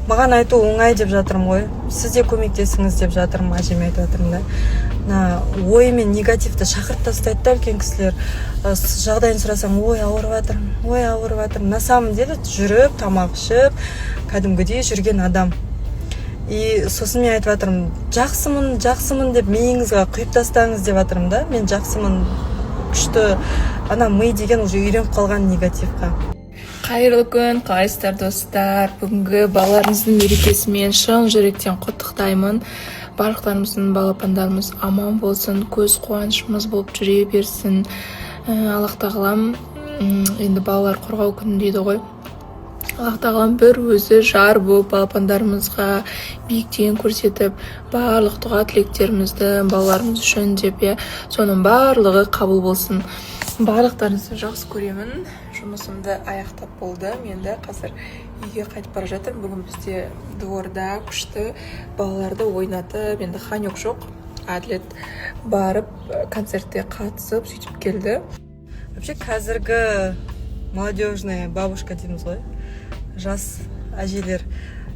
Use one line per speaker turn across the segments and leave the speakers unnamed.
маған айту оңай деп жатырмын ғой. Сіз де көмектесіңіз деп жатырмын, әжеме айтып жатырмын да. Ой мен негативті шақырып тастайды да үлкен кісілер. Жағдайын сұрасаң, ой ауырып жатырмын. На самом деле жүріп, тамақ ішіп, кәдімгідей жүрген адам. И сосын мен айтып жатырмын, жақсымын деп миыңызға құйып тастаңыз деп жатырмын да. Мен жақсымын, күшті. Ана ми деген уже үйреніп қалған негативқа.
Қайырлы күн, қалайсыздар достар. Бүгінгі балаларымыздың мерекесімен шын жүректен құттықтаймын. Барлықтарымыздың балапандарымыз аман болсын, көз қуанышымыз болып жүре берсін. Аллах тағалам, енді балалар қорғау күні дейді ғой. Аллах тағалам бір өзі жар болып балапандарымызға биіктен көрсетіп, барлық дұға тілектерімізді балаларымыз үшін деп, соның барлығы қабыл болсын. Барлықтарыңызды жақсы көремін. Жұмысымды аяқтап болды. Менде қазір үйге қайтып бара жатырмын. Бүгін бізде дворда күшті балаларды ойнатып, енді ханек жоқ. Әділет барып концертте қатысып сөйтіп келді.
Вообще қазіргі молодежная бабушка дейміз ғой. Жас әжелер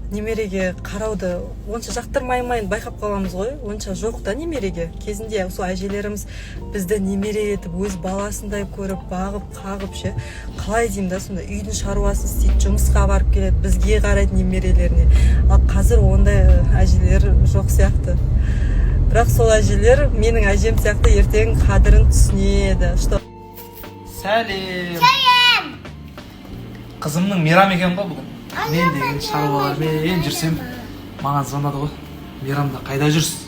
немереге қарауды онша жақтырмаймайын байқап қаламыз ғой. Онша жоқ та немереге. Кезінде сол әжелеріміз бізді немере етіп, өз баласындай көріп, бағып, қағып ше. Қалай деймін да, сонда үйдің шаруасын істейді, жұмысқа барып келеді, бізге қарайды немерелеріне. Ал қазір ондай әжелер жоқ сияқты. Бірақ сол әжелер менің әжем сияқты ертең қадірін түсінеді.
Сәлем. Қызымның мейрам екен ғой бүгін. Мен деген шаруалармен жүрсем, маған звондады ғой. Мейрамда қайда жүрсіз?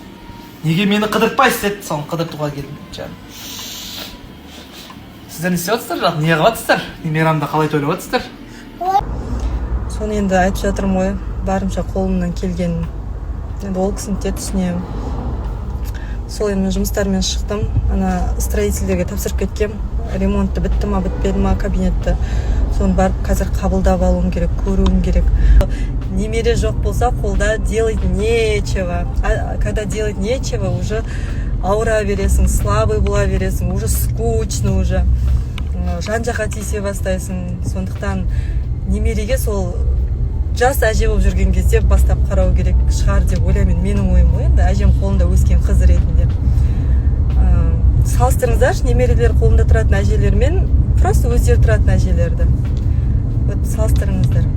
Неге мені қыдыртпайсыз деді, соны қыдыртуға келдім жаным. Сіздер не істеп жатсыздар? Не қылып жатсыздар? Мейрамда қалай тойлап жатсыздар?
Соны енді айтып жатырмын ғой, барымша қолымнан келгенін. Енді ол кісіні де түсінемін. Сол енді жұмыстармен шықтым. Ана строительдерге тапсырып кеткем. Ремонтты бітті ма, бітпеді ма кабинетті. Соны барып қазір қабылдап алуым керек, көруім керек. Немере жоқ болса, қолда делать нечего. А когда делать нечего, уже ауыра бересің, слабый бола бересің, уже скучно уже. Жан-жаққа тиісе бастайсың. Сондықтан немереге сол жас әже болып жүрген кезде бастап қарау керек шығар деп ойлаймын. Менің ойым ғой, енді әжем қолында өскен қыз ретінде. Салыстырыңыздаршы немерелер қолында тұратын әжелермен просто өздері тұратын әжелерді. Вот салыстырыңыздар.